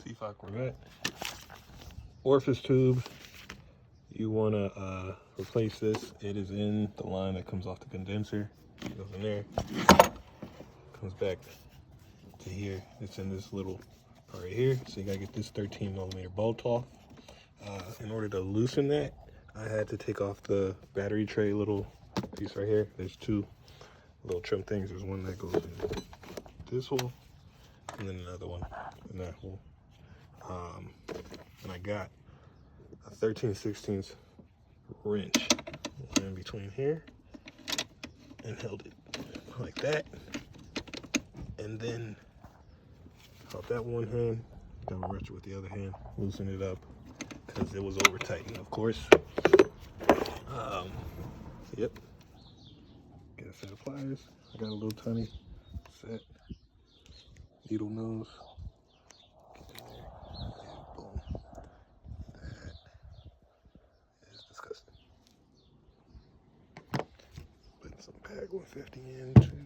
C5 Corvette. Orifice tube. You want to replace this. It is in the line that comes off the condenser. It goes in there. Comes back to here. It's in this little part right here. So you got to get this 13mm bolt off. In order to loosen that, I had to take off the battery tray little piece right here. There's two little trim things. There's one that goes in this hole, and then another one in that hole. And I got a 13/16 wrench in between here and held it like that. And then held that one hand, then wrench it with the other hand, loosen it up because it was over tightened, of course. Yep. Get a set of pliers. I got a little tiny set. Needle nose. Get in there. And boom. That is disgusting. Putting some PAG 150 in too.